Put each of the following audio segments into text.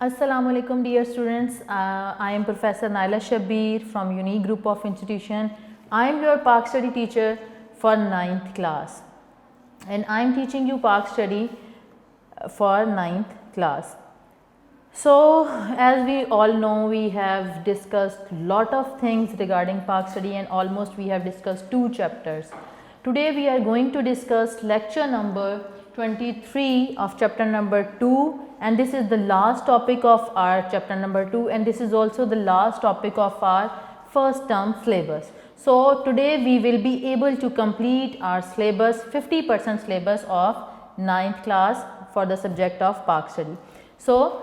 Assalamu alaikum dear students, I am Professor Naila Shabbir from Unique Group of Institution. I am your Pak Study teacher for 9th class and I am teaching you Pak Study for 9th class. So as we all know, we have discussed lot of things regarding Pak Study and almost we have discussed 2 chapters. Today we are going to discuss lecture number 23 of chapter number 2, and this is the last topic of our chapter number 2 and this is also the last topic of our first term syllabus. So today we will be able to complete our syllabus, 50% syllabus of 9th class for the subject of Pak Study. So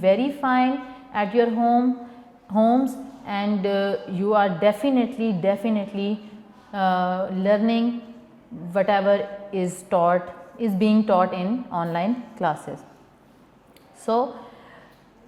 very fine at your homes and you are definitely learning whatever is being taught in online classes. So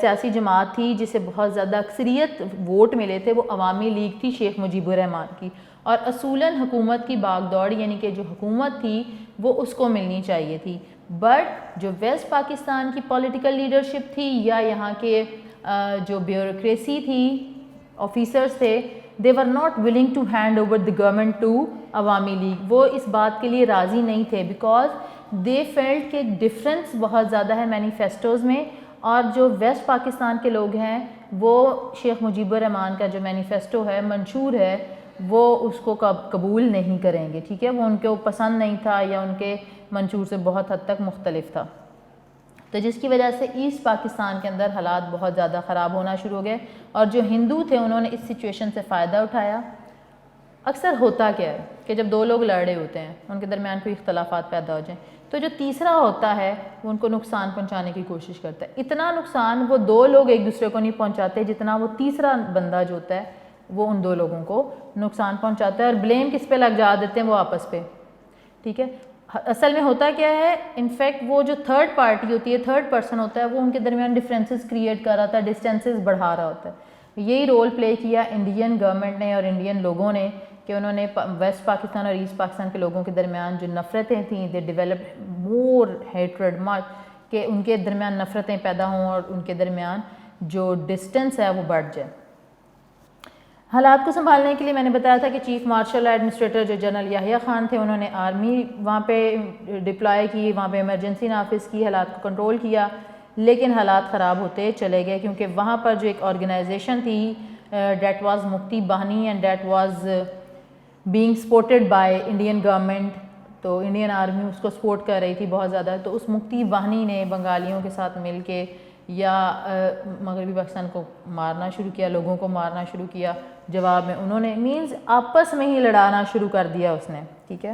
سیاسی جماعت تھی جسے بہت زیادہ اکثریت vote ملے تھے وہ عوامی لیگ تھی شیخ مجیب الرحمان کی، اور اصولاً حکومت کی باغ دوڑ یعنی کہ جو حکومت تھی وہ اس کو ملنی چاہیے تھی، بٹ جو ویسٹ پاکستان کی پولیٹیکل لیڈرشپ تھی یا یہاں کے جو بیوروکریسی تھی، آفیسرز تھے، they were not willing to hand over the government to عوامی لیگ. وہ اس بات کے لیے راضی نہیں تھے because they felt کہ ڈفرینس بہت زیادہ ہے مینیفیسٹوز میں، اور جو ویسٹ پاکستان کے لوگ ہیں وہ شیخ مجیب الرحمان کا جو مینیفیسٹو ہے منشور ہے وہ اس کو قبول نہیں کریں گے، ٹھیک ہے، وہ ان کو پسند نہیں تھا یا ان کے منشور سے بہت حد تک مختلف تھا، تو جس کی وجہ سے ایسٹ پاکستان کے اندر حالات بہت زیادہ خراب ہونا شروع ہو گئے، اور جو ہندو تھے انہوں نے اس سچویشن سے فائدہ اٹھایا. اکثر ہوتا کیا ہے کہ جب دو لوگ لڑ رہے ہوتے ہیں ان کے درمیان کوئی اختلافات پیدا ہو جائیں تو جو تیسرا ہوتا ہے وہ ان کو نقصان پہنچانے کی کوشش کرتا ہے. اتنا نقصان وہ دو لوگ ایک دوسرے کو نہیں پہنچاتے جتنا وہ تیسرا بندہ جو ہوتا ہے وہ ان دو لوگوں کو نقصان پہنچاتا ہے، اور بلیم کس پہ لگ جا دیتے ہیں وہ آپس پہ، ٹھیک ہے. اصل میں ہوتا کیا ہے، انفیکٹ وہ جو تھرڈ پارٹی ہوتی ہے، تھرڈ پرسن ہوتا ہے، وہ ان کے درمیان ڈفرینسز کریٹ کر رہا تھا، ڈسٹینسز بڑھا رہا ہوتا ہے. یہی رول پلے کیا انڈین گورنمنٹ نے اور انڈین لوگوں نے کہ انہوں نے ویسٹ پاکستان اور ایسٹ پاکستان کے لوگوں کے درمیان جو نفرتیں تھیں دے ڈیولپ مور ہیٹریڈ مچ، کہ ان کے درمیان نفرتیں پیدا ہوں اور ان کے درمیان جو ڈسٹینس ہے وہ بڑھ جائے. حالات کو سنبھالنے کے لیے میں نے بتایا تھا کہ چیف مارشل ایڈمنسٹریٹر جو جنرل یحییٰ خان تھے انہوں نے آرمی وہاں پہ ڈپلائے کی، وہاں پہ ایمرجنسی نافذ کی، حالات کو کنٹرول کیا، لیکن حالات خراب ہوتے چلے گئے کیونکہ وہاں پر جو ایک آرگنائزیشن تھی that was Mukti Bahini and that was being supported by Indian government, تو انڈین آرمی اس کو سپورٹ کر رہی تھی بہت زیادہ. تو اس مکتی باہنی نے بنگالیوں کے ساتھ مل کے یا مغربی پاکستان کو مارنا شروع کیا، لوگوں کو مارنا شروع کیا. جواب میں انہوں نے مینز آپس میں ہی لڑانا شروع کر دیا اس نے، ٹھیک ہے.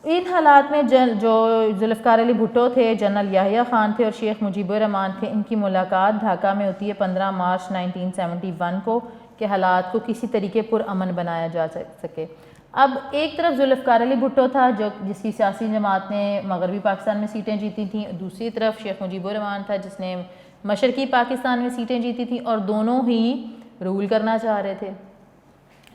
ان حالات میں جو ذوالفقار علی بھٹو تھے، جنرل یحییٰ خان تھے اور شیخ مجیب الرحمان تھے، ان کی ملاقات ڈھاکہ میں ہوتی ہے 15 مارچ 1971 کو کہ حالات کو کسی طریقے پر امن بنایا جا سکے. اب ایک طرف ذوالفقار علی بھٹو تھا جس کی سیاسی جماعت نے مغربی پاکستان میں سیٹیں جیتی تھیں، دوسری طرف شیخ مجیب الرحمان تھا جس نے مشرقی پاکستان میں سیٹیں جیتی تھیں، اور دونوں ہی رول کرنا چاہ رہے تھے.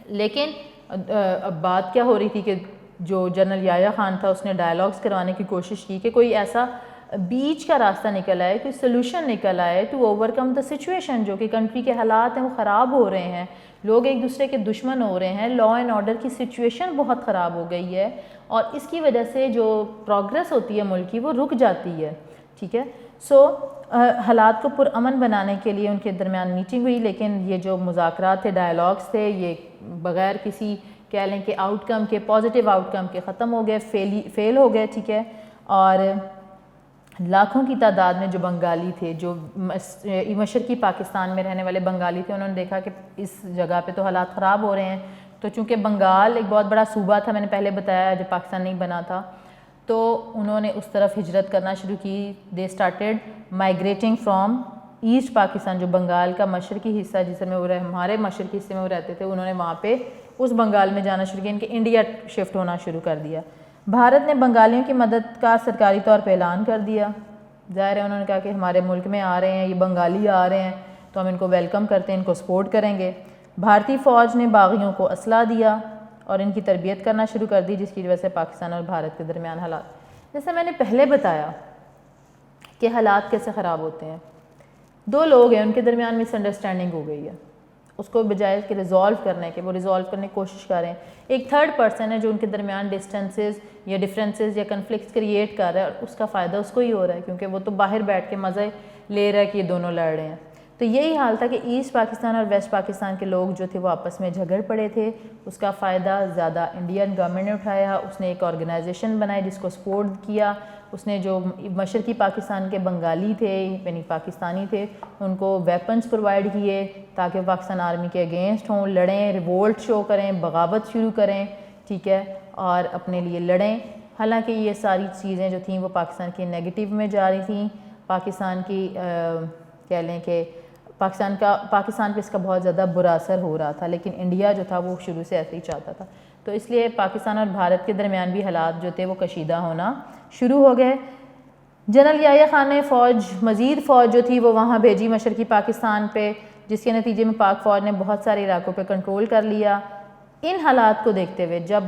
لیکن اب بات کیا ہو رہی تھی کہ جو جنرل یحییٰ خان تھا اس نے ڈائلاگز کروانے کی کوشش کی کہ کوئی ایسا بیچ کا راستہ نکل آئے، کوئی سلوشن نکل آئے to overcome the situation. جو کہ کنٹری کے حالات ہیں وہ خراب ہو رہے ہیں، لوگ ایک دوسرے کے دشمن ہو رہے ہیں، لا اینڈ آرڈر کی سچویشن بہت خراب ہو گئی ہے، اور اس کی وجہ سے جو پروگریس ہوتی ہے ملک کی وہ رک جاتی ہے، ٹھیک ہے. سو حالات کو پرامن بنانے کے لیے ان کے درمیان میٹنگ ہوئی، لیکن یہ جو مذاکرات تھے، ڈائلاگز تھے، یہ بغیر کسی کہہ لیں کہ آؤٹ کم کے، پازیٹیو آؤٹ کم کے ختم ہو گئے، فیل ہو گئے، ٹھیک ہے. اور لاکھوں کی تعداد میں جو بنگالی تھے، جو مشرقی پاکستان میں رہنے والے بنگالی تھے، انہوں نے دیکھا کہ اس جگہ پہ تو حالات خراب ہو رہے ہیں. تو چونکہ بنگال ایک بہت بڑا صوبہ تھا، میں نے پہلے بتایا جب پاکستان نہیں بنا تھا، تو انہوں نے اس طرف ہجرت کرنا شروع کی. They started migrating from East Pakistan, جو بنگال کا مشرقی حصہ جس میں وہ ہمارے مشرقی حصے میں وہ رہتے تھے، انہوں نے وہاں پہ اس بنگال میں جانا شروع کیا، ان کے انڈیا شفٹ ہونا شروع کر دیا. بھارت نے بنگالیوں کی مدد کا سرکاری طور پہ اعلان کر دیا. ظاہر ہے انہوں نے کہا کہ ہمارے ملک میں آ رہے ہیں، یہ بنگالی آ رہے ہیں تو ہم ان کو ویلکم کرتے ہیں، ان کو سپورٹ کریں گے. بھارتی فوج نے باغیوں کو اسلحہ دیا اور ان کی تربیت کرنا شروع کر دی، جس کی وجہ سے پاکستان اور بھارت کے درمیان حالات، جیسے میں نے پہلے بتایا کہ حالات کیسے خراب ہوتے ہیں. دو لوگ ہیں، ان کے درمیان مس انڈرسٹینڈنگ ہو گئی ہے، اس کو بجائے کہ ریزالو کرنے کے وہ ریزالو کرنے کی کوشش کر رہے ہیں. ایک تھرڈ پرسن ہے جو ان کے درمیان ڈسٹینسز یا ڈفرینسز یا کنفلکٹس کریٹ کر رہا ہے، اور اس کا فائدہ اس کو ہی ہو رہا ہے کیونکہ وہ تو باہر بیٹھ کے مزے لے رہا ہے کہ یہ دونوں لڑ رہے ہیں. تو یہی حال تھا کہ ایسٹ پاکستان اور ویسٹ پاکستان کے لوگ جو تھے وہ آپس میں جھگڑ پڑے تھے. اس کا فائدہ زیادہ انڈین گورنمنٹ نے اٹھایا. اس نے ایک آرگنائزیشن بنائی جس کو سپورٹ کیا. اس نے جو مشرقی پاکستان کے بنگالی تھے یعنی پاکستانی تھے ان کو ویپنز پرووائڈ کیے تاکہ وہ پاکستان آرمی کے اگینسٹ ہوں، لڑیں، ریوولٹ شو کریں، بغاوت شروع کریں، ٹھیک ہے، اور اپنے لیے لڑیں. حالانکہ یہ ساری چیزیں جو تھیں وہ پاکستان کی نیگیٹو میں جا رہی تھیں. پاکستان کی کہہ لیں کہ پاکستان پہ اس کا بہت زیادہ برا اثر ہو رہا تھا، لیکن انڈیا جو تھا وہ شروع سے ایسے ہی چاہتا تھا. تو اس لیے پاکستان اور بھارت کے درمیان بھی حالات جو تھے وہ کشیدہ ہونا شروع ہو گئے. جنرل یحییٰ خان نے مزید فوج جو تھی وہ وہاں بھیجی مشرقی پاکستان پہ، جس کے نتیجے میں پاک فوج نے بہت سارے علاقوں پہ کنٹرول کر لیا۔ ان حالات کو دیکھتے ہوئے جب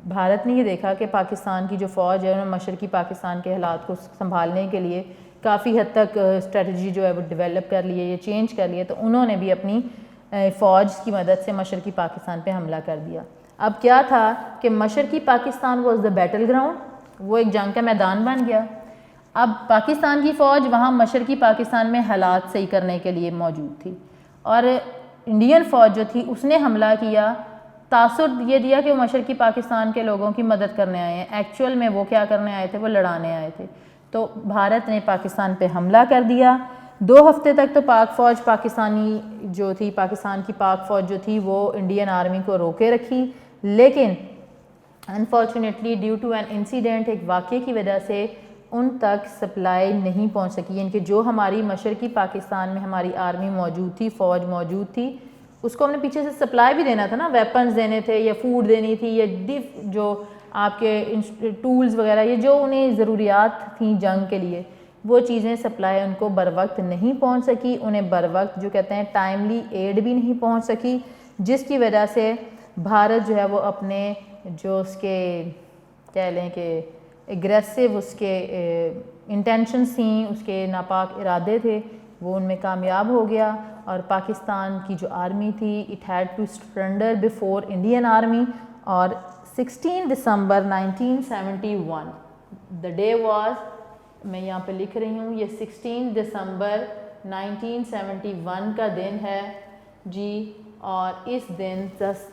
بھارت نے یہ دیکھا کہ پاکستان کی جو فوج ہے انہوں نے مشرقی پاکستان کے حالات کو سنبھالنے کے لیے کافی حد تک اسٹریٹجی جو ہے وہ ڈیولپ کر لی ہے یا چینج کر لی ہے، تو انہوں نے بھی اپنی فوج کی مدد سے مشرقی پاکستان پہ حملہ کر دیا۔ اب کیا تھا کہ مشرقی Pakistan was the battle ground, وہ ایک جنگ کا میدان بن گیا۔ اب پاکستان کی فوج وہاں مشرقی پاکستان میں حالات صحیح کرنے کے لیے موجود تھی، اور انڈین فوج جو تھی اس نے حملہ کیا، تاثر یہ دیا کہ وہ مشرقی پاکستان کے لوگوں کی مدد کرنے آئے ہیں، ایکچول میں وہ کیا کرنے آئے تھے، وہ لڑانے آئے تھے۔ تو بھارت نے پاکستان پہ حملہ کر دیا۔ 2 ہفتے تک تو پاک فوج پاکستانی جو تھی، پاکستان کی پاک فوج جو تھی وہ انڈین آرمی کو روکے رکھی، لیکن unfortunately due to an incident, ایک واقعے کی وجہ سے ان تک سپلائی نہیں پہنچ سکی، یعنی کہ جو ہماری مشرقی پاکستان میں ہماری آرمی موجود تھی، فوج موجود تھی، اس کو ہم نے پیچھے سے سپلائی بھی دینا تھا نا، ویپنز دینے تھے یا فوڈ دینی تھی یا جو آپ کے ٹولز وغیرہ، یہ جو انہیں ضروریات تھیں جنگ کے لیے، وہ چیزیں سپلائی ان کو بر وقت نہیں پہنچ سکی، انہیں بر وقت جو کہتے ہیں ٹائملی ایڈ بھی نہیں پہنچ سکی، جس کی وجہ سے بھارت جو ہے وہ اپنے جو اس کے کہہ لیں کہ اگریسو اس کے انٹینشنز تھیں، اس کے ناپاک ارادے تھے، وہ ان میں کامیاب ہو گیا، اور پاکستان کی جو آرمی تھی it had to surrender before Indian army. اور 16 دسمبر 1971 دا ڈے واز، میں یہاں پہ لکھ رہی ہوں، یہ 16 دسمبر 1971 کا دن ہے جی، اور اس دن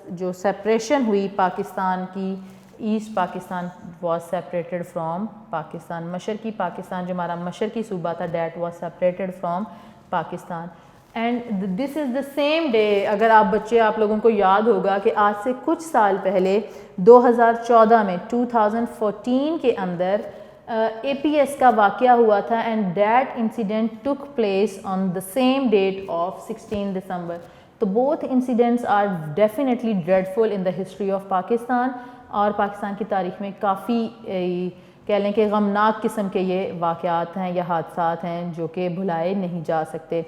جو سپریشن ہوئی پاکستان کی، East Pakistan was separated from Pakistan, مشرقی پاکستان جو ہمارا مشرقی صوبہ تھا that was separated from Pakistan. And this is the same day, اگر آپ بچے آپ لوگوں کو یاد ہوگا کہ آج سے کچھ سال پہلے 2014 میں 2014 کے اندر اے پی ایس کا واقعہ ہوا تھا، and that incident took place on the same date of 16 December. تو both incidents are definitely dreadful in the history of Pakistan, اور پاکستان کی تاریخ میں کافی کہہ لیں کہ غمناک قسم کے یہ واقعات ہیں یا حادثات ہیں جو کہ بھلائے نہیں جا سکتے۔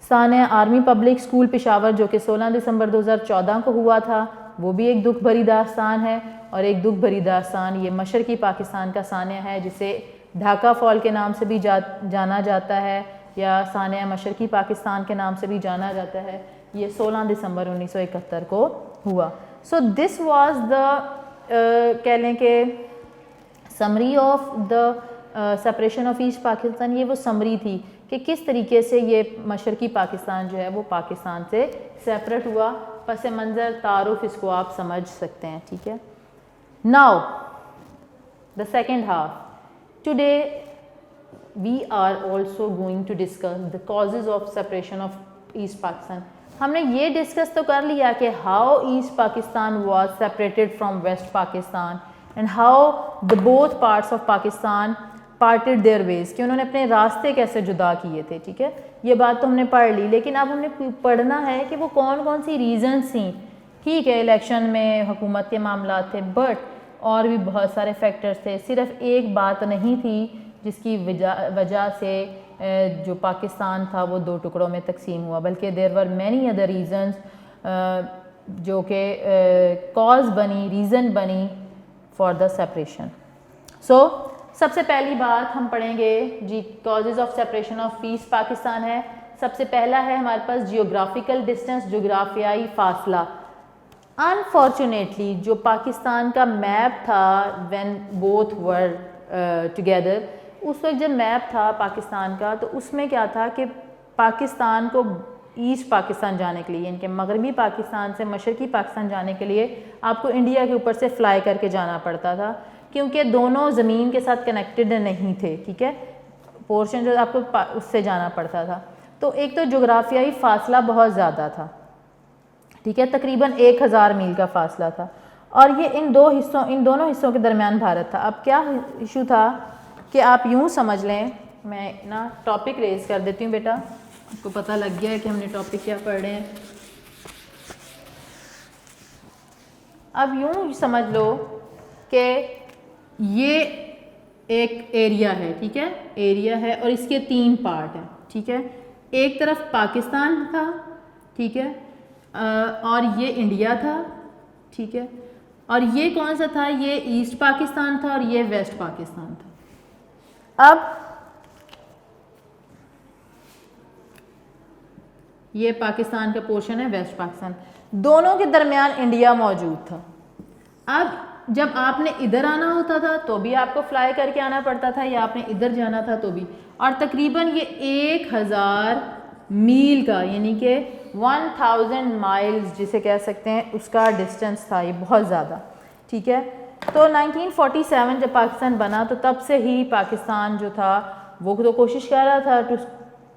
ثانیہ آرمی پبلک اسکول پشاور جو کہ 16 دسمبر 2014 کو ہوا تھا، وہ بھی ایک دکھ بھری داستان ہے، اور ایک دکھ بھری داستان یہ مشرقی پاکستان کا ثانیہ ہے، جسے ڈھاکہ فال کے نام سے بھی جانا جاتا ہے، یا ثانیہ مشرقی پاکستان کے نام سے بھی جانا جاتا ہے۔ یہ 16 دسمبر 1971 کو ہوا۔ سو دس واز دا کہہ لیں کہ summary of the separation of asset Pakistan, یہ وہ سمری تھی کہ کس طریقے سے یہ مشرقی پاکستان جو ہے وہ پاکستان سے سیپریٹ ہوا، پس منظر تعارف اس کو آپ سمجھ سکتے ہیں، ٹھیک ہے۔ Now the second half, today we are also going to discuss the causes of separation of asset Pakistan. ہم نے یہ ڈسکس تو کر لیا کہ how east Pakistan was separated from west Pakistan and how the both parts of Pakistan parted their ways, کہ انہوں نے اپنے راستے کیسے جدا کیے تھے، ٹھیک ہے، یہ بات تو ہم نے پڑھ لی۔ لیکن اب ہم نے پڑھنا ہے کہ وہ کون کون سی ریزنز تھیں۔ ٹھیک ہے، الیکشن میں حکومت کے معاملات تھے، بٹ اور بھی بہت سارے فیکٹرز تھے، صرف ایک بات نہیں تھی جس کی وجہ سے جو پاکستان تھا وہ 2 ٹکڑوں میں تقسیم ہوا، بلکہ دیر ور مینی ادر ریزنز جو کہ کاز بنی، ریزن بنی فار دا سپریشن۔ سو سب سے پہلی بات ہم پڑھیں گے جی causes of separation of asset Pakistan ہے۔ سب سے پہلا ہے ہمارے پاس جیوگرافیکل ڈسٹینس، جغرافیائی فاصلہ۔ انفارچونیٹلی جو پاکستان کا میپ تھا وین بوتھ ور ٹوگیدر، اس وقت جب میپ تھا پاکستان کا تو اس میں کیا تھا کہ پاکستان کو ایسٹ پاکستان جانے کے لیے، یعنی کہ مغربی پاکستان سے مشرقی پاکستان جانے کے لیے آپ کو انڈیا کے اوپر سے فلائی کر کے جانا پڑتا تھا، کیونکہ دونوں زمین کے ساتھ کنیکٹڈ نہیں تھے، ٹھیک ہے، پورشن جو آپ کو اس سے جانا پڑتا تھا۔ تو ایک تو جغرافیائی فاصلہ بہت زیادہ تھا، ٹھیک ہے، تقریباً 1000 میل کا فاصلہ تھا، اور یہ ان دونوں حصوں کے درمیان بھارت تھا۔ اب کیا ایشو تھا کہ آپ یوں سمجھ لیں، میں نا ٹاپک ریز کر دیتی ہوں بیٹا، آپ کو پتہ لگ گیا ہے کہ ہم نے ٹاپک کیا پڑھ رہے ہیں۔ اب یوں سمجھ لو کہ یہ ایک ایریا ہے, ٹھیک ہے, ایریا ہے اور اس کے 3 پارٹ ہیں, ٹھیک ہے. ایک طرف پاکستان تھا, ٹھیک ہے, اور یہ انڈیا تھا, ٹھیک ہے, اور یہ کون سا تھا, یہ ایسٹ پاکستان تھا اور یہ ویسٹ پاکستان تھا. اب یہ پاکستان کا پورشن ہے, ویسٹ پاکستان, دونوں کے درمیان انڈیا موجود تھا. اب جب آپ نے ادھر آنا ہوتا تھا تو بھی آپ کو فلائی کر کے آنا پڑتا تھا, یا آپ نے ادھر جانا تھا تو بھی, اور تقریباً یہ 1000 میل کا, یعنی کہ 1000 مائلز جسے کہہ سکتے ہیں, اس کا ڈسٹینس تھا, یہ بہت زیادہ, ٹھیک ہے. تو 1947 جب پاکستان بنا تو تب سے ہی پاکستان جو تھا وہ تو کوشش کر رہا تھا to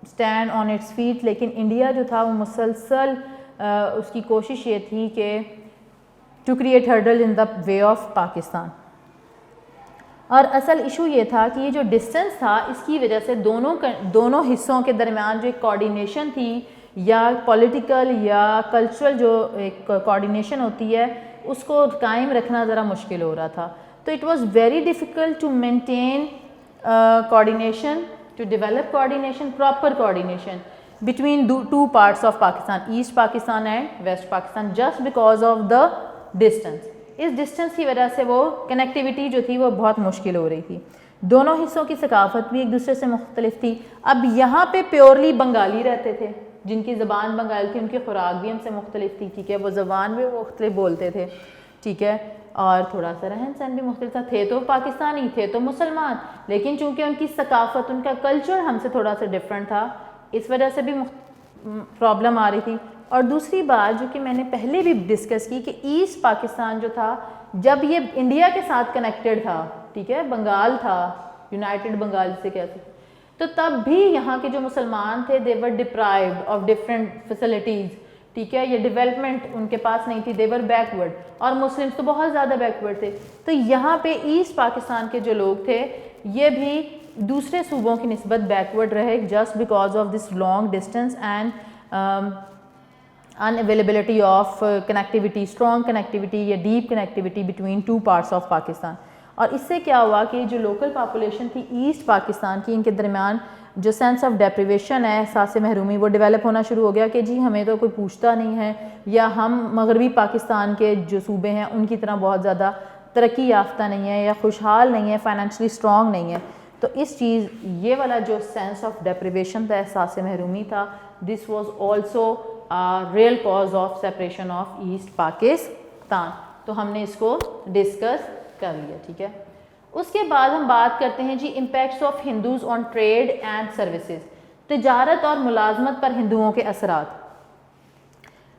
stand on its feet, لیکن انڈیا جو تھا وہ مسلسل اس کی کوشش یہ تھی کہ to create hurdle in the way of Pakistan. اور اصل ایشو یہ تھا کہ یہ جو ڈسٹینس تھا اس کی وجہ سے دونوں حصوں کے درمیان جو ایک کوآرڈینیشن تھی, یا پولیٹیکل یا کلچرل جو ایک کوآرڈینیشن ہوتی ہے, اس کو قائم رکھنا ذرا مشکل ہو رہا تھا. تو it was very difficult to maintain coordination, to develop coordination, proper coordination between 2 parts of Pakistan, East Pakistan and West Pakistan, just because of the distance. اس ڈسٹینس کی وجہ سے وہ کنیکٹیوٹی جو تھی وہ بہت مشکل ہو رہی تھی. دونوں حصوں کی ثقافت بھی ایک دوسرے سے مختلف تھی. اب یہاں پہ پیورلی بنگالی رہتے تھے جن کی زبان بنگال تھی, ان کی خوراک بھی ہم سے مختلف تھی, ٹھیک ہے, وہ زبان بھی مختلف بولتے تھے, ٹھیک ہے, اور تھوڑا سا رہن سہن بھی مختلف تھا. تھے تو پاکستانی, تھے تو مسلمان, لیکن چونکہ ان کی ثقافت, ان کا کلچر ہم سے تھوڑا سا ڈفرینٹ تھا, اس وجہ سے بھی پرابلم آ رہی تھی. اور دوسری بات جو کہ میں نے پہلے بھی ڈسکس کی کہ ایسٹ پاکستان جو تھا جب یہ انڈیا کے ساتھ کنیکٹڈ تھا, ٹھیک ہے, بنگال تھا, یونائٹڈ بنگال سے کہتے, تو تب بھی یہاں کے جو مسلمان تھے they were deprived of different facilities, ٹھیک ہے, یہ ڈیولپمنٹ ان کے پاس نہیں تھی, they were backward, اور مسلمس تو بہت زیادہ بیکورڈ تھے. تو یہاں پہ ایسٹ پاکستان کے جو لوگ تھے یہ بھی دوسرے صوبوں کی نسبت بیکورڈ رہے, just because of this long distance and unavailability of connectivity, strong connectivity یا deep connectivity between 2 parts of Pakistan. اور اس سے کیا ہوا کہ جو لوکل پاپولیشن تھی ایسٹ پاکستان کی, ان کے درمیان جو سینس آف ڈیپریویشن ہے, احساس محرومی, وہ ڈیولپ ہونا شروع ہو گیا کہ جی ہمیں تو کوئی پوچھتا نہیں ہے, یا ہم مغربی پاکستان کے جو صوبے ہیں ان کی طرح بہت زیادہ ترقی یافتہ نہیں ہے, یا خوشحال نہیں ہے, فائنینشلی اسٹرانگ نہیں ہے. تو اس چیز یہ والا جو سینس آف ڈیپریویشن تھا, احساس محرومی تھا, this was also real cause of separation of asset Pakistan. تو ہم نے اس کو ڈسکس کر لیا, ٹھیک ہے. اس کے بعد ہم بات کرتے ہیں جی impacts of Hindus on trade and services, تجارت اور ملازمت پر ہندوؤں کے اثرات.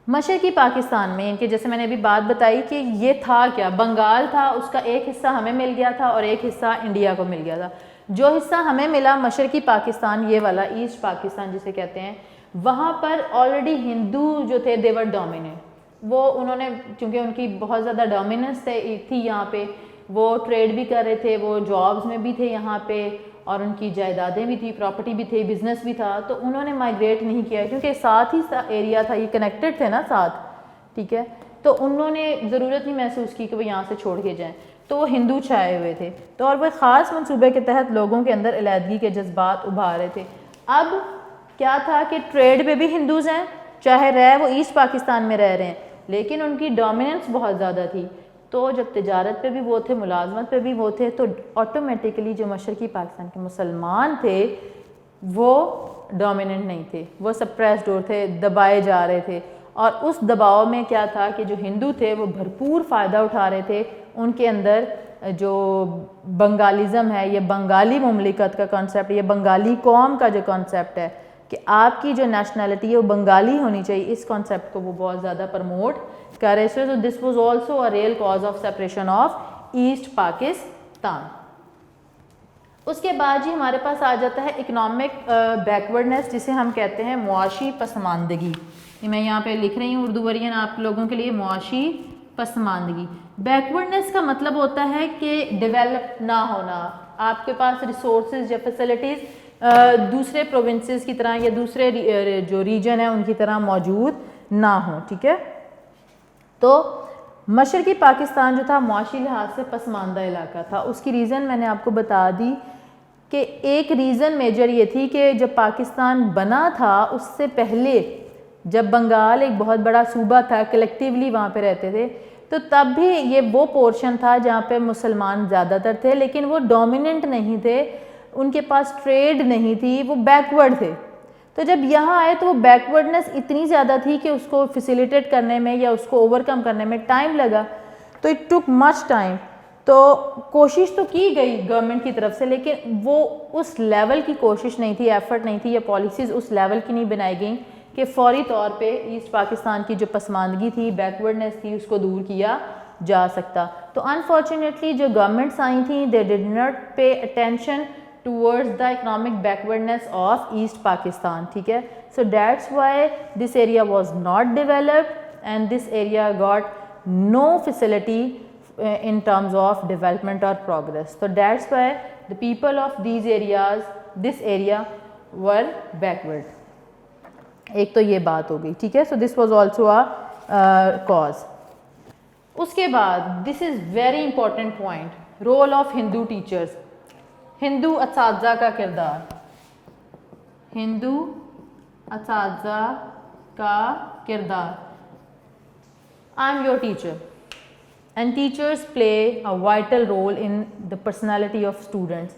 مشرقی پاکستان میں ان کے جیسے میں نے ابھی بات بتائی کہ یہ تھا کیا, بنگال تھا, اس کا ایک حصہ ہمیں مل گیا تھا اور ایک حصہ انڈیا کو مل گیا تھا. جو حصہ ہمیں ملا مشرقی پاکستان, یہ والا ایسٹ پاکستان جسے کہتے ہیں, وہاں پر آلریڈی ہندو جو تھے they were dominant. وہ انہوں نے چونکہ ان کی بہت زیادہ ڈومیننس تھی یہاں پہ, وہ ٹریڈ بھی کر رہے تھے, وہ جابز میں بھی تھے یہاں پہ, اور ان کی جائیدادیں بھی تھی, پراپرٹی بھی تھی, بزنس بھی تھا. تو انہوں نے مائگریٹ نہیں کیا کیونکہ ساتھ ہی ایریا تھا, یہ کنیکٹڈ تھے نا ساتھ, ٹھیک ہے. تو انہوں نے ضرورت نہیں محسوس کی کہ وہ یہاں سے چھوڑ کے جائیں. تو وہ ہندو چھائے ہوئے تھے, تو اور وہ خاص منصوبے کے تحت لوگوں کے اندر علیحدگی کے جذبات ابھار رہے تھے. اب کیا تھا کہ ٹریڈ پہ بھی ہندوز ہیں, چاہے رہے وہ ایسٹ پاکستان میں رہ رہے ہیں, لیکن ان کی ڈومیننس بہت زیادہ تھی. تو جب تجارت پہ بھی وہ تھے, ملازمت پہ بھی وہ تھے, تو آٹومیٹیکلی جو مشرقی پاکستان کے مسلمان تھے وہ ڈومیننٹ نہیں تھے, وہ سپریسڈ تھے, دبائے جا رہے تھے. اور اس دباؤ میں کیا تھا کہ جو ہندو تھے وہ بھرپور فائدہ اٹھا رہے تھے. ان کے اندر جو بنگالیزم ہے, یہ بنگالی مملکت کا کانسیپٹ, یہ بنگالی قوم کا جو کانسیپٹ ہے کہ آپ کی جو نیشنلٹی ہے وہ بنگالی ہونی چاہیے, اس کانسیپٹ کو وہ بہت زیادہ پروموٹ کر رہے تھے. تو this was also a real cause of separation of asset Pakistan. اس کے بعد جی ہمارے پاس آ جاتا ہے اکنامک بیکورڈنیس, جسے ہم کہتے ہیں معاشی پسماندگی. میں یہاں پہ لکھ رہی ہوں اردو ورژن آپ لوگوں کے لیے, معاشی پسماندگی. بیکورڈنیس کا مطلب ہوتا ہے کہ ڈیولپ نہ ہونا, آپ کے پاس ریسورسز یا فیسلٹیز دوسرے پروونسز کی طرح یا دوسرے جو ریجن ہیں ان کی طرح موجود نہ ہوں, ٹھیک ہے. تو مشرقی پاکستان جو تھا معاشی لحاظ سے پسماندہ علاقہ تھا. اس کی ریزن میں نے آپ کو بتا دی کہ ایک ریزن میجر یہ تھی کہ جب پاکستان بنا تھا اس سے پہلے جب بنگال ایک بہت بڑا صوبہ تھا, کلیکٹیولی وہاں پہ رہتے تھے, تو تب بھی یہ وہ پورشن تھا جہاں پہ مسلمان زیادہ تر تھے, لیکن وہ ڈومیننٹ نہیں تھے, ان کے پاس ٹریڈ نہیں تھی, وہ بیکورڈ تھے. تو جب یہاں آئے تو وہ بیکورڈنس اتنی زیادہ تھی کہ اس کو فیسیلیٹیٹ کرنے میں یا اس کو اوور کم کرنے میں ٹائم لگا. تو اٹ ٹک مچ ٹائم. تو کوشش تو کی گئی گورنمنٹ کی طرف سے, لیکن وہ اس لیول کی کوشش نہیں تھی, ایفرٹ نہیں تھی, یا پالیسیز اس لیول کی نہیں بنائی گئیں کہ فوری طور پہ ایسٹ پاکستان کی جو پسماندگی تھی, بیکورڈنس تھی, اس کو دور کیا جا سکتا. تو انفارچونیٹلی جو گورنمنٹس آئی تھیں they did not pay attention towards the economic backwardness of East Pakistan. ٹھیک ہے, so that's why this area was not developed and this area got no facility in terms of development or progress. So that's why the people of these areas, this area were backward. ایک تو یہ بات ہو گئی. ٹھیک ہے, so this was also a cause. اس کے بعد this is very important point, role of Hindu teachers, ہندو اساتذہ کا کردار. ہندو اساتذہ کا کردار. I am your teacher and teachers play a vital role in the personality of students.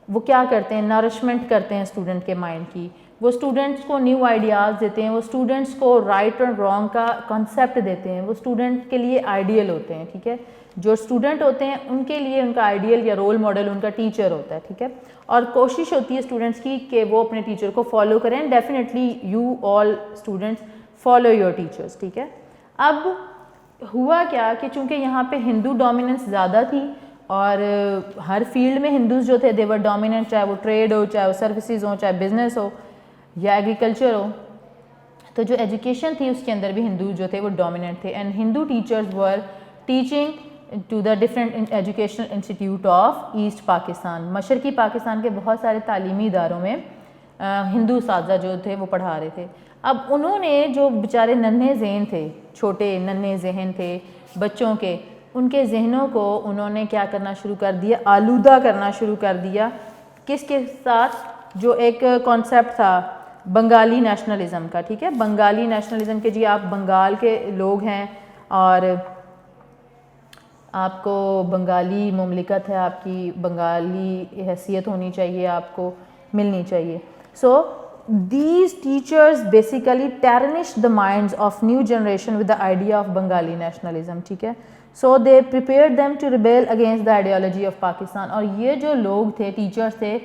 وہ کیا کرتے ہیں, نرشمنٹ کرتے ہیں اسٹوڈنٹ کے مائنڈ کی, وہ اسٹوڈنٹس کو نیو آئیڈیاز دیتے ہیں, وہ اسٹوڈنٹس کو رائٹ اور رانگ کا کنسیپٹ دیتے ہیں, وہ اسٹوڈنٹ کے لیے آئیڈیل ہوتے ہیں. ٹھیک ہے, جو اسٹوڈنٹ ہوتے ہیں ان کے لیے ان کا آئیڈیل یا رول ماڈل ان کا ٹیچر ہوتا ہے. ٹھیک ہے, اور کوشش ہوتی ہے اسٹوڈنٹس کی کہ وہ اپنے ٹیچر کو فالو کریں. Definitely you all students follow your teachers. ٹھیک ہے, اب ہوا کیا کہ چونکہ یہاں پہ ہندو ڈومیننس زیادہ تھی اور ہر فیلڈ میں ہندوز جو تھے دے ور ڈومیننٹ, چاہے وہ ٹریڈ ہو, چاہے وہ سروسز ہوں, چاہے بزنس ہو یا ایگریکلچر ہو, تو جو ایجوکیشن تھی اس کے اندر بھی ہندوز جو تھے وہ ڈومیننٹ تھے. And Hindu teachers were teaching to the different educational institute of asset Pakistan. مشرقی پاکستان کے بہت سارے تعلیمی اداروں میں ہندو اساتذہ جو تھے وہ پڑھا رہے تھے. اب انہوں نے جو بیچارے ننھے ذہن تھے, چھوٹے ننھے ذہن تھے بچوں کے, ان کے ذہنوں کو انہوں نے کیا کرنا شروع کر دیا, آلودہ کرنا شروع کر دیا. کس کے ساتھ, جو ایک کانسیپٹ تھا بنگالی نیشنلزم کا. ٹھیک ہے, بنگالی نیشنلزم کے جی آپ بنگال کے لوگ ہیں اور آپ کو بنگالی مملکت ہے, آپ کی بنگالی حیثیت ہونی چاہیے, آپ کو ملنی چاہیے. سو these teachers basically tarnished the minds of new generation with the idea of Bengali nationalism. ٹھیک ہے, so they prepared them to rebel against the ideology of Pakistan. اور یہ جو لوگ تھے, ٹیچرز تھے,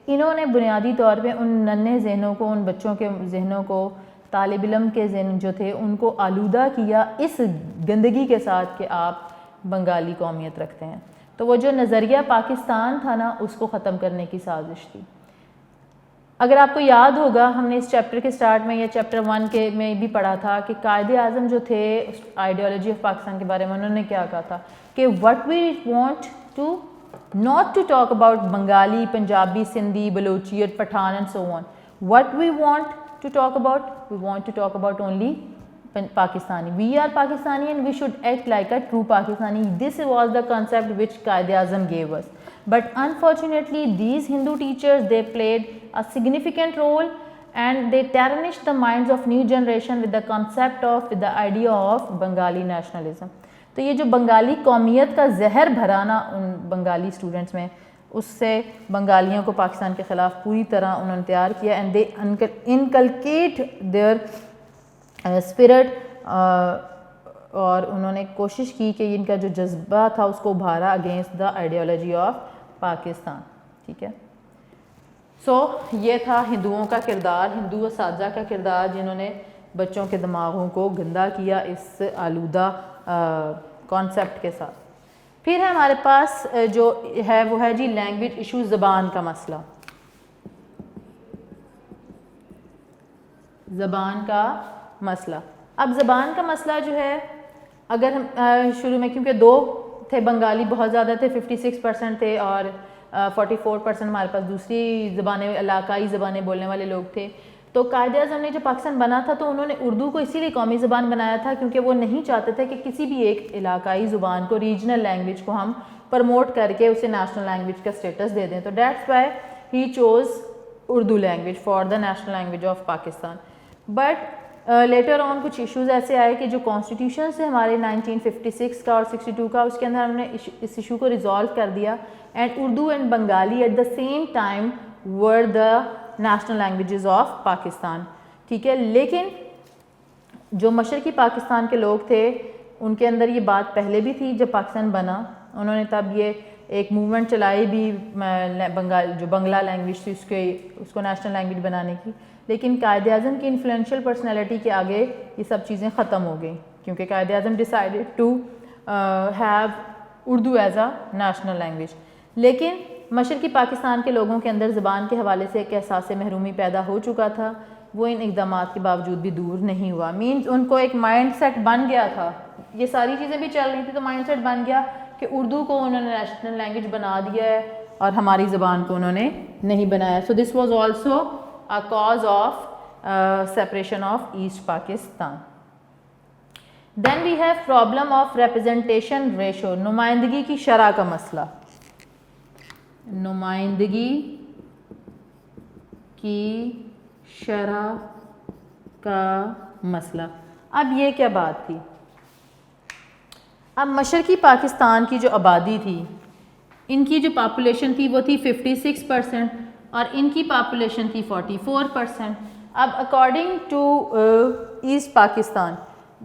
انہوں نے بنیادی طور پہ ان ننھے ذہنوں کو, ان بچوں کے ذہنوں کو, طالب علم کے ذہن جو تھے ان کو آلودہ کیا اس گندگی کے ساتھ کہ آپ بنگالی قومیت رکھتے ہیں. تو وہ جو نظریہ پاکستان تھا نا, اس کو ختم کرنے کی سازش تھی. اگر آپ کو یاد ہوگا ہم نے اس چیپٹر کے سٹارٹ میں یا چیپٹر 1 کے میں بھی پڑھا تھا کہ قائد اعظم جو تھے آئیڈیالوجی آف پاکستان کے بارے میں انہوں نے کیا کہا تھا کہ what we want to not to talk about Bengali, Punjabi, Sindhi, Balochiat, Pathan and so on. What we want to talk about? We want to talk about only Pakistani. We are Pakistani and we should act like a true Pakistani. This was the concept which Quaid-e-Azam gave us. But unfortunately these Hindu teachers, they played a significant role and they tarnished the minds of new generation with the concept of, with the idea of Bengali nationalism. تو یہ جو بنگالی قومیت کا زہر بھرانا ان Bengali students میں, اس سے بنگالیوں کو پاکستان کے خلاف پوری طرح انہوں نے تیار کیا. And they inculcate their spirit, اور انہوں نے کوشش کی کہ ان کا جو جذبہ تھا اس کو ابھارا against the ideology of Pakistan. ٹھیک ہے, سو یہ تھا ہندوؤں کا کردار, ہندو اساتذہ کا کردار جنہوں نے بچوں کے دماغوں کو گندا کیا اس آلودہ کانسیپٹ کے ساتھ. پھر ہے ہمارے پاس جو ہے وہ ہے جی لینگویج ایشو, زبان کا مسئلہ. زبان کا مسئلہ. اب زبان کا مسئلہ جو ہے, اگر شروع میں کیونکہ دو تھے, بنگالی بہت زیادہ تھے, 56% تھے, اور 44% ہمارے پاس دوسری زبانیں, علاقائی زبانیں بولنے والے لوگ تھے. تو قائد اعظم نے جو پاکستان بنا تھا تو انہوں نے اردو کو اسی لیے قومی زبان بنایا تھا کیونکہ وہ نہیں چاہتے تھے کہ کسی بھی ایک علاقائی زبان کو, ریجنل لینگویج کو ہم پروموٹ کر کے اسے نیشنل لینگویج کا اسٹیٹس دے دیں. تو that's why he choose Urdu language for the national language of Pakistan. But later on کچھ ایشوز ایسے آئے کہ جو کانسٹیٹیوشن سے ہمارے 1956 کا اور 62 کا, اس کے اندر ہم نے اس ایشو کو ریزالو کر دیا and Urdu and Bengali at the same time were the national languages of Pakistan. ٹھیک ہے, لیکن جو مشرقی پاکستان کے لوگ تھے ان کے اندر یہ بات پہلے بھی تھی جب پاکستان بنا, انہوں نے تب یہ ایک موومنٹ چلائی بھی جو بنگلہ لینگویج تھی اس کو نیشنل لینگویج بنانے کی, لیکن قائد اعظم کی انفلوئنشل پرسنالٹی کے آگے یہ سب چیزیں ختم ہو گئیں کیونکہ Quaid Azam decided to have Urdu as a national language. لیکن مشرقی پاکستان کے لوگوں کے اندر زبان کے حوالے سے ایک احساس محرومی پیدا ہو چکا تھا, وہ ان اقدامات کے باوجود بھی دور نہیں ہوا. مینز ان کو ایک مائنڈ سیٹ بن گیا تھا, یہ ساری چیزیں بھی چل رہی تھی تو مائنڈ سیٹ بن گیا کہ اردو کو انہوں نے نیشنل لینگویج بنا دیا ہے اور ہماری زبان کو انہوں نے نہیں بنایا. So this was also a cause of separation of asset Pakistan. Then we have problem of representation ratio, نمائندگی کی شرح کا مسئلہ. نمائندگی کی شرح کا مسئلہ. اب یہ کیا بات تھی, اب مشرقی پاکستان کی جو آبادی تھی, ان کی جو پاپولیشن تھی وہ تھی 56% اور ان کی پاپولیشن تھی 44%. اب اکارڈنگ ٹو ایسٹ پاکستان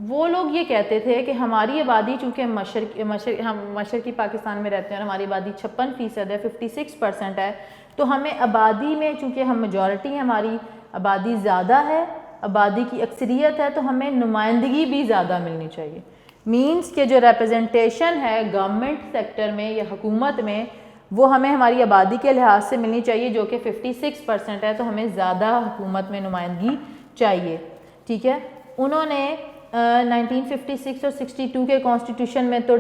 وہ لوگ یہ کہتے تھے کہ ہماری آبادی چونکہ ہم مشرقی پاکستان میں رہتے ہیں اور ہماری آبادی 56% ہے, 56% ہے, تو ہمیں آبادی میں چونکہ ہم میجورٹی ہیں, ہماری آبادی زیادہ ہے, آبادی کی اکثریت ہے, تو ہمیں نمائندگی بھی زیادہ ملنی چاہیے. مینس کہ جو ریپرزنٹیشن ہے گورنمنٹ سیکٹر میں یا حکومت میں وہ ہمیں ہماری آبادی کے لحاظ سے ملنی چاہیے جو کہ 56% ہے, تو ہمیں زیادہ حکومت میں نمائندگی چاہیے. ٹھیک ہے, انہوں نے 1956 اور 62 کے کانسٹیٹیوشن میں تو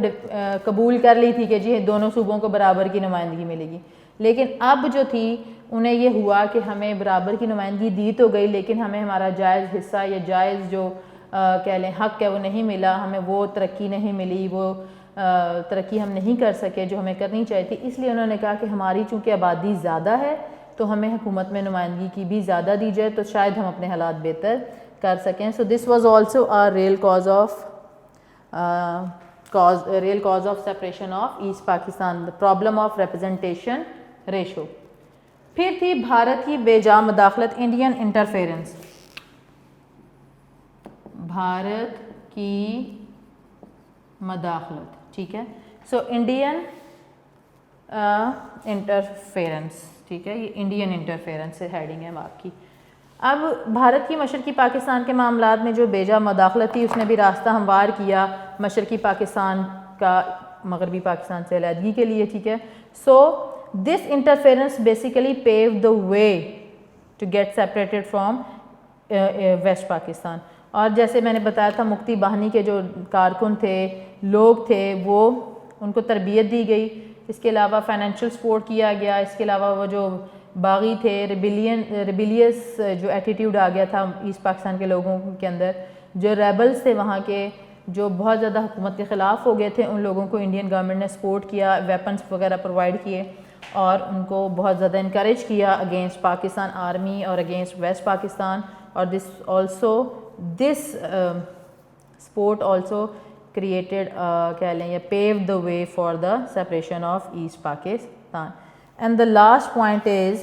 قبول کر لی تھی کہ جی دونوں صوبوں کو برابر کی نمائندگی ملے گی, لیکن اب جو تھی انہیں یہ ہوا کہ ہمیں برابر کی نمائندگی دی تو گئی لیکن ہمیں ہمارا جائز حصہ یا جائز جو کہہ لیں حق ہے وہ نہیں ملا, ہمیں وہ ترقی نہیں ملی, وہ ترقی ہم نہیں کر سکے جو ہمیں کرنی چاہیے تھی. اس لیے انہوں نے کہا کہ ہماری چونکہ آبادی زیادہ ہے تو ہمیں حکومت میں نمائندگی کی بھی زیادہ دی جائے تو شاید ہم اپنے حالات بہتر کر سکیں. So this was also a real cause of separation of East Pakistan, the problem of representation ratio. پھر تھی بھارت کی بے جا مداخلت, انڈین انٹرفیرنس. بھارت کی مداخلت, ٹھیک ہے, سو انڈین انٹرفیرنس, ٹھیک ہے, یہ انڈین انٹرفیرنس سے ہیڈنگ ہے آپ کی. اب بھارت کی مشرقی پاکستان کے معاملات میں جو بے جا مداخلت تھی اس نے بھی راستہ ہموار کیا مشرقی پاکستان کا مغربی پاکستان سے علیحدگی کے لیے. ٹھیک ہے, سو دس interference basically pave the way to get separated from west Pakistan. اور جیسے میں نے بتایا تھا مکتی باہنی کے جو کارکن تھے, لوگ تھے, وہ ان کو تربیت دی گئی, اس کے علاوہ فائنینشیل سپورٹ کیا گیا, اس کے علاوہ وہ جو باغی تھے, ریبیلیس جو ایٹیٹیوڈ آ گیا تھا ایسٹ پاکستان کے لوگوں کے اندر, جو ریبلز تھے وہاں کے جو بہت زیادہ حکومت کے خلاف ہو گئے تھے, ان لوگوں کو انڈین گورنمنٹ نے سپورٹ کیا, ویپنس وغیرہ پرووائڈ کیے اور ان کو بہت زیادہ انکریج کیا اگینسٹ پاکستان آرمی اور اگینسٹ ویسٹ پاکستان. اور دس سپورٹ آلسو کریٹڈ کہہ لیں یا pave the way for the separation of asset Pakistan. And the last point is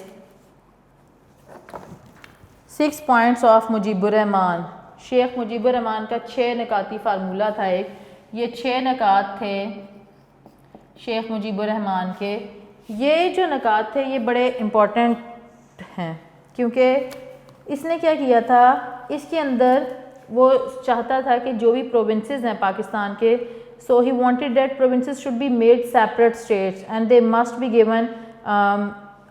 6 points of Mujib ur Rahman. Sheikh Mujib الرحمان کا 6 نکاتی فارمولہ تھا ایک, یہ 6 نکات تھے شیخ مجیب الرحمان کے. یہ جو نکات تھے یہ بڑے امپورٹنٹ ہیں کیونکہ اس نے کیا کیا تھا, اس کے اندر وہ چاہتا تھا کہ جو بھی پروونسز ہیں پاکستان کے, so he wanted that provinces should be made separate states and they must be given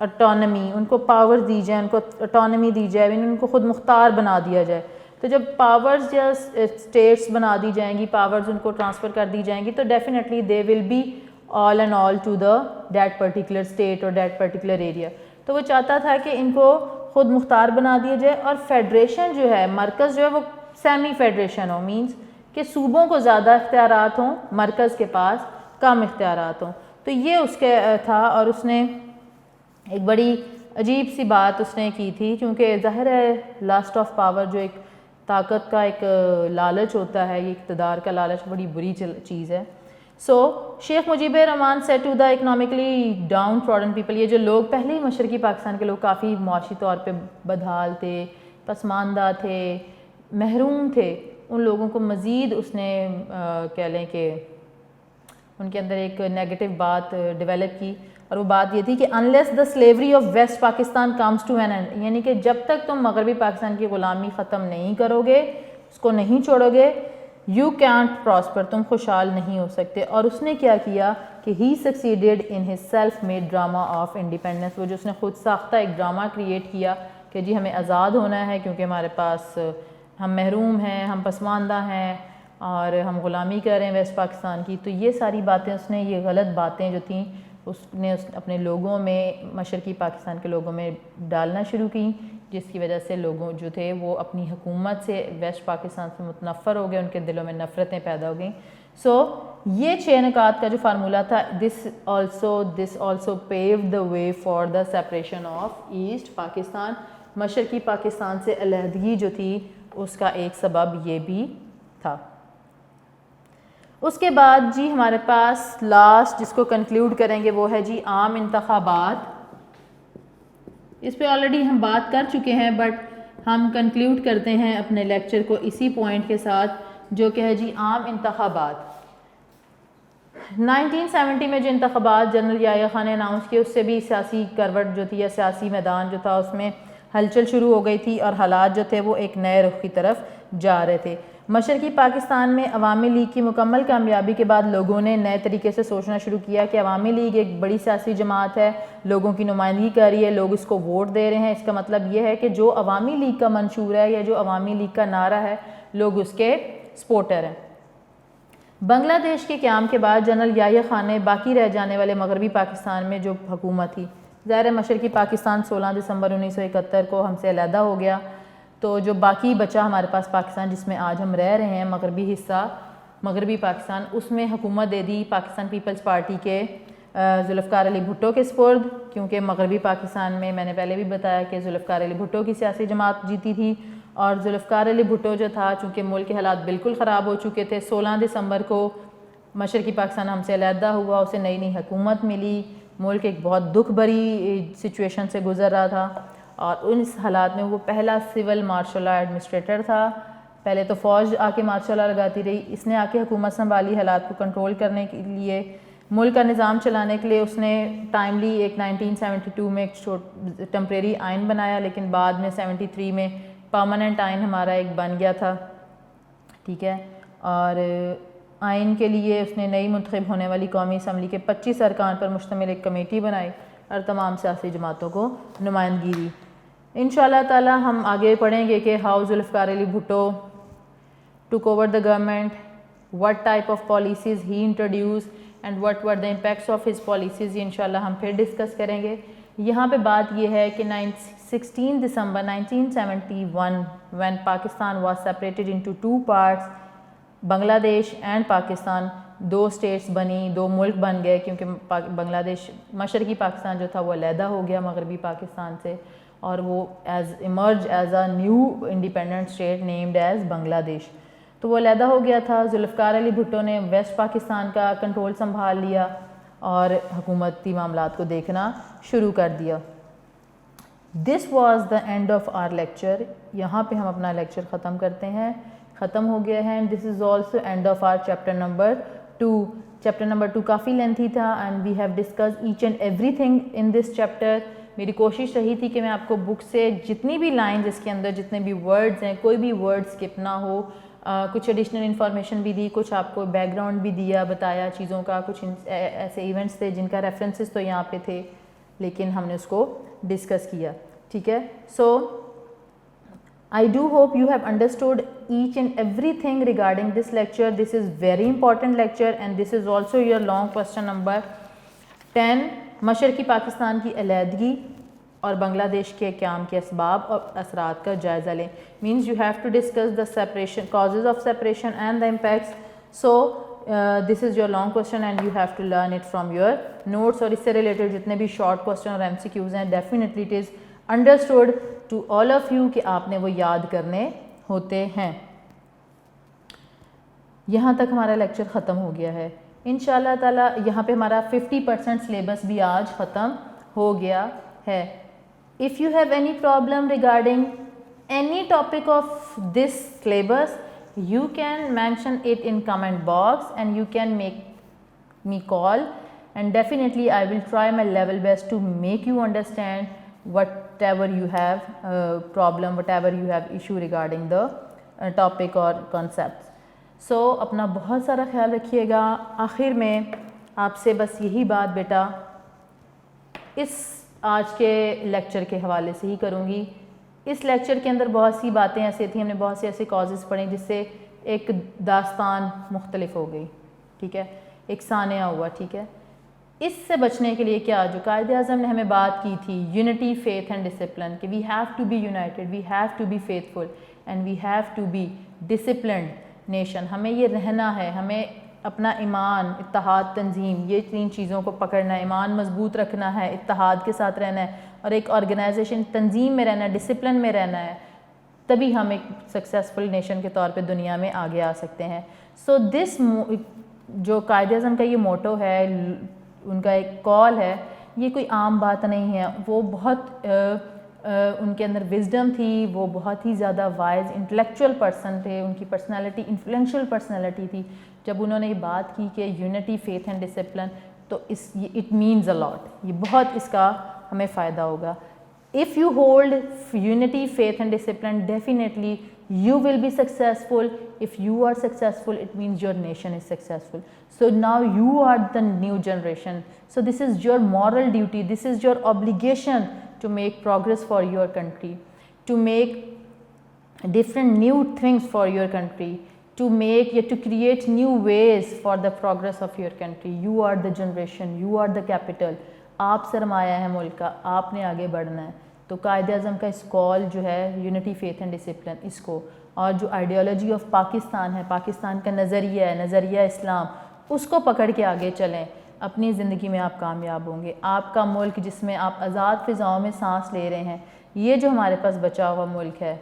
autonomy, ان کو پاورز دی جائیں, ان کو اٹانمی دی جائے, ان کو خود مختار بنا دیا جائے. تو جب پاورز یا اسٹیٹس بنا دی جائیں گی, پاورز ان کو ٹرانسفر کر دی جائیں گی تو definitely they will be all and all to the that particular state اور دیٹ پرٹیکولر ایریا. تو وہ چاہتا تھا کہ ان کو خود مختار بنا دیا جائے, اور فیڈریشن جو ہے, مرکز جو ہے وہ سیمی فیڈریشن ہو, مینز کہ صوبوں کو زیادہ اختیارات ہوں, مرکز کے پاس کم اختیارات ہوں. تو یہ اس کے تھا, اور اس نے ایک بڑی عجیب سی بات اس نے کی تھی, چونکہ ظاہر ہے لاسٹ آف پاور جو ایک طاقت کا ایک لالچ ہوتا ہے, یہ اقتدار کا لالچ بڑی بری چیز ہے. So Sheikh Mujib ur Rahman said to the economically downtrodden people, یہ جو لوگ پہلے ہی مشرقی پاکستان کے لوگ کافی معاشی طور پہ بدحال تھے, پسماندہ تھے, محروم تھے, ان لوگوں کو مزید اس نے کہہ لیں کہ ان کے اندر ایک نیگیٹو بات ڈیولپ کی, اور وہ بات یہ تھی کہ unless the slavery of West Pakistan comes to an end, یعنی کہ جب تک تم مغربی پاکستان کی غلامی ختم نہیں کرو گے, اس کو نہیں چھوڑو گے, یو کینٹ پراسپر, تم خوشحال نہیں ہو سکتے. اور اس نے کیا کیا کہ he succeeded in his self made drama of independence, وہ جو اس نے خود ساختہ ایک ڈرامہ کریٹ کیا کہ جی ہمیں آزاد ہونا ہے کیونکہ ہمارے پاس ہم محروم ہیں, ہم پسماندہ ہیں, اور ہم غلامی کر رہے ہیں ویسٹ پاکستان کی. تو یہ ساری باتیں اس نے, یہ غلط باتیں جو تھیں اس نے اپنے لوگوں میں, مشرقی پاکستان کے لوگوں میں ڈالنا شروع کی, جس کی وجہ سے لوگوں جو تھے وہ اپنی حکومت سے, ویسٹ پاکستان سے متنفر ہو گئے, ان کے دلوں میں نفرتیں پیدا ہو گئیں. سو یہ 6 نکات کا جو فارمولہ تھا, this also pave the way for the separation of asset Pakistan, مشرقی پاکستان سے علیحدگی جو تھی اس کا ایک سبب یہ بھی تھا. اس کے بعد جی ہمارے پاس لاسٹ جس کو کنکلیوڈ کریں گے وہ ہے جی عام انتخابات. اس پہ آلریڈی ہم بات کر چکے ہیں, بٹ ہم کنکلیوڈ کرتے ہیں اپنے لیکچر کو اسی پوائنٹ کے ساتھ جو کہ ہے جی عام انتخابات. 1970 میں جو انتخابات جنرل یحییٰ خان نے اناؤنس کیے, اس سے بھی سیاسی کروٹ جو تھی یا سیاسی میدان جو تھا اس میں ہلچل شروع ہو گئی تھی, اور حالات جو تھے وہ ایک نئے رخ کی طرف جا رہے تھے. مشرقی پاکستان میں عوامی لیگ کی مکمل کامیابی کے بعد لوگوں نے نئے طریقے سے سوچنا شروع کیا کہ عوامی لیگ ایک بڑی سیاسی جماعت ہے, لوگوں کی نمائندگی کر رہی ہے, لوگ اس کو ووٹ دے رہے ہیں. اس کا مطلب یہ ہے کہ جو عوامی لیگ کا منشور ہے یا جو عوامی لیگ کا نعرہ ہے, لوگ اس کے سپورٹر ہیں. بنگلہ دیش کے قیام کے بعد جنرل یحییٰ خان نے باقی رہ جانے والے مغربی پاکستان میں جو حکومت تھی, ظاہر مشرقی پاکستان 16 دسمبر 1971 کو ہم سے علیحدہ ہو گیا, تو جو باقی بچا ہمارے پاس پاکستان جس میں آج ہم رہ رہے ہیں, مغربی حصہ مغربی پاکستان, اس میں حکومت دے دی پاکستان پیپلز پارٹی کے ذوالفقار علی بھٹو کے سپرد, کیونکہ مغربی پاکستان میں میں نے پہلے بھی بتایا کہ ذوالفقار علی بھٹو کی سیاسی جماعت جیتی تھی, اور ذوالفقار علی بھٹو جو تھا چونکہ ملک کے حالات بالکل خراب ہو چکے تھے, 16 دسمبر کو مشرقی پاکستان ہم سے علیحدہ ہوا, اسے نئی نئی حکومت ملی, ملک ایک بہت دکھ بھری سچویشن سے گزر رہا تھا, اور ان حالات میں وہ پہلا سول مارشل لا ایڈمنسٹریٹر تھا. پہلے تو فوج آ کے مارشل لا لگاتی رہی, اس نے آ کے حکومت سنبھالی, حالات کو کنٹرول کرنے کے لیے, ملک کا نظام چلانے کے لیے اس نے ٹائملی ایک 1972 میں ایک ٹیمپریری آئین بنایا, لیکن بعد میں 73 میں پرماننٹ آئین ہمارا ایک بن گیا تھا, ٹھیک ہے. اور آئین کے لیے اس نے نئی منتخب ہونے والی قومی اسمبلی کے 25 ارکان پر مشتمل ایک کمیٹی بنائی اور تمام سیاسی جماعتوں کو نمائندگی دی. انشاءاللہ تعالی ہم آگے پڑھیں گے کہ how Zulfiqar Ali Bhutto took over the government, what type of policies he introduced and what were the impacts of his policies. یہ انشاءاللہ ہم پھر ڈسکس کریں گے. یہاں پہ بات یہ ہے کہ 16 دسمبر 1971 when Pakistan was separated into 2 parts, بنگلہ دیش اینڈ پاکستان, 2 اسٹیٹس بنی, 2 ملک بن گئے, کیونکہ بنگلہ دیش مشرقی پاکستان جو تھا وہ علیحدہ ہو گیا مغربی پاکستان سے, اور وہ emerge as a new independent state named as Bangladesh. تو وہ علیحدہ ہو گیا تھا. ذوالفقار علی بھٹو نے ویسٹ پاکستان کا کنٹرول سنبھال لیا اور حکومتی معاملات کو دیکھنا شروع کر دیا. This was the and of our lecture. یہاں پہ ہم اپنا لیکچر ختم کرتے ہیں, ختم ہو گیا ہے. And this is also end of our chapter number 2. Chapter number 2 کافی لینتھی تھا and we have discuss each and everything in this chapter. میری کوشش رہی تھی کہ میں آپ کو بک سے جتنی بھی لائنز اس کے اندر, جتنے بھی ورڈز ہیں, کوئی بھی ورڈ اسکپ نہ ہو. کچھ ایڈیشنل انفارمیشن بھی دی, کچھ آپ کو بیک گراؤنڈ بھی دیا, بتایا چیزوں کا, کچھ ایسے ایونٹس تھے جن کا ریفرنسز تو یہاں پہ تھے لیکن ہم نے اس کو ڈسکس کیا, ٹھیک ہے. سو I do hope you have understood each and everything regarding this lecture. This is very important lecture and this is also your long question number 10. مشرقی پاکستان کی علیحدگی اور بنگلہ دیش کے قیام کے اسباب اور اثرات کا جائزہ لیں. Means you have to discuss the separation causes of separation and the impacts. So this is your long question and you have to learn it from your notes. اور اس سے ریلیٹڈ جتنے بھی شارٹ کوشچن اور M C Qs ہیں definitely it is understood to all of you کہ آپ نے وہ یاد کرنے ہوتے ہیں. یہاں تک ہمارا لیکچر ختم ہو گیا ہے انشاءاللہ تعالیٰ. یہاں پہ ہمارا 50% سلیبس بھی آج ختم ہو گیا ہے. If you have any problem regarding any topic of this syllabus, you can mention it in comment box and you can make me call, and definitely I will try my level best to make you understand whatever you have problem, whatever you have issue regarding the topic or concepts. So اپنا بہت سارا خیال رکھیے گا. آخر میں آپ سے بس یہی بات بیٹا اس آج کے لیکچر کے حوالے سے ہی کروں گی. اس لیکچر کے اندر بہت سی باتیں ایسی تھیں, ہم نے بہت سے ایسے کازز پڑھیں جس سے ایک داستان مختلف ہو گئی, ٹھیک ہے, ایک ثانیہ ہوا, ٹھیک ہے. اس سے بچنے کے لیے کیا جو قائد اعظم نے ہمیں بات کی تھی, یونٹی, فیتھ اینڈ ڈسپلن, کہ we have to be united, we have to be faithful and we have to be disciplined nation. ہمیں یہ رہنا ہے, ہمیں اپنا ایمان, اتحاد, تنظیم, یہ 3 چیزوں کو پکڑنا ہے. ایمان مضبوط رکھنا ہے, اتحاد کے ساتھ رہنا ہے, اور ایک آرگنائزیشن تنظیم میں رہنا ہے, ڈسپلن میں رہنا ہے. تبھی ہم ایک سکسیسفل نیشن کے طور پہ دنیا میں آگے آ سکتے ہیں. سو دس جو قائد اعظم کا یہ موٹو ہے, ان کا ایک کال ہے, یہ کوئی عام بات نہیں ہے. وہ بہت ان کے اندر وزڈم تھی, وہ بہت ہی زیادہ وائز انٹلیکچوئل پرسن تھے, ان کی پرسنالٹی انفلوئنشیل پرسنالٹی تھی. جب انہوں نے یہ بات کی کہ یونٹی, فیتھ اینڈ ڈسپلن, تو اٹ مینز اے لاٹ, یہ بہت اس کا ہمیں فائدہ ہوگا. If you hold unity, faith and discipline, definitely you will be successful. If you are successful, it means your nation is successful. So now you are the new generation. So this is your moral duty, this is your obligation to make progress for your country, to make different new things for your country, to create new ways for the progress of your country. You are the generation, you are the capital. آپ سرمایہ ہے ملک کا, آپ نے آگے بڑھنا ہے. تو قائد اعظم کا اس کال جو ہے یونٹی, فیتھ اینڈ ڈسپلن, اس کو, اور جو آئیڈیالوجی آف پاکستان ہے, پاکستان کا نظریہ ہے, نظریہ اسلام, اس کو پکڑ کے آگے چلیں. اپنی زندگی میں آپ کامیاب ہوں گے. آپ کا ملک جس میں آپ آزاد فضاؤں میں سانس لے رہے ہیں, یہ جو ہمارے پاس بچا ہوا ملک ہے,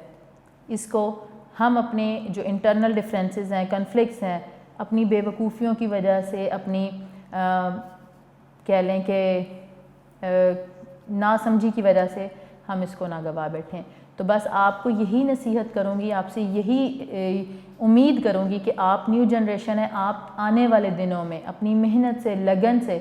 اس کو ہم اپنے جو انٹرنل ڈفرینسز ہیں, کنفلکٹس ہیں, اپنی بے وقوفیوں کی وجہ سے, اپنی کہہ لیں کہ ناسمجھی کی وجہ سے ہم اس کو نہ گوا بیٹھیں. تو بس آپ کو یہی نصیحت کروں گی, آپ سے یہی امید کروں گی کہ آپ نیو جنریشن ہیں, آپ آنے والے دنوں میں اپنی محنت سے, لگن سے,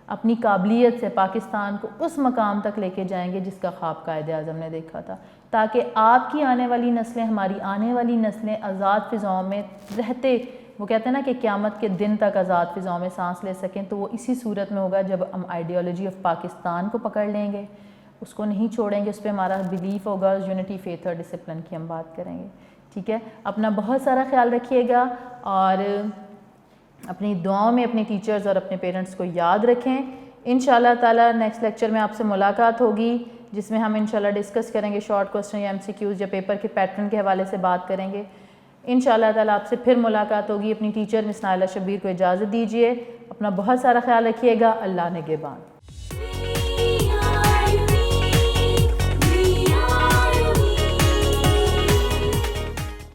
اپنی قابلیت سے پاکستان کو اس مقام تک لے کے جائیں گے جس کا خواب قائد اعظم نے دیکھا تھا, تاکہ آپ کی آنے والی نسلیں, ہماری آنے والی نسلیں آزاد فضاؤں میں رہتے, وہ کہتے ہیں نا کہ قیامت کے دن تک آزاد فضاؤں میں سانس لے سکیں. تو وہ اسی صورت میں ہوگا جب ہم آئیڈیالوجی آف پاکستان کو پکڑ لیں گے, اس کو نہیں چھوڑیں گے, اس پہ ہمارا بلیف ہوگا, یونٹی, فیتھ اور ڈسپلن کی ہم بات کریں گے. ٹھیک ہے, اپنا بہت سارا خیال رکھیے گا, اور اپنی دعاؤں میں اپنے ٹیچرز اور اپنے پیرنٹس کو یاد رکھیں. انشاءاللہ تعالیٰ نیکسٹ لیکچر میں آپ سے ملاقات ہوگی, جس میں ہم انشاءاللہ ڈسکس کریں گے شارٹ کوسچن یا MCQs یا پیپر کے پیٹرن کے حوالے سے بات کریں گے. انشاءاللہ تعالیٰ آپ سے پھر ملاقات ہوگی. اپنی ٹیچر مس نائلہ شبیر کو اجازت دیجیے. اپنا بہت سارا خیال رکھیے گا. اللہ نگہبان.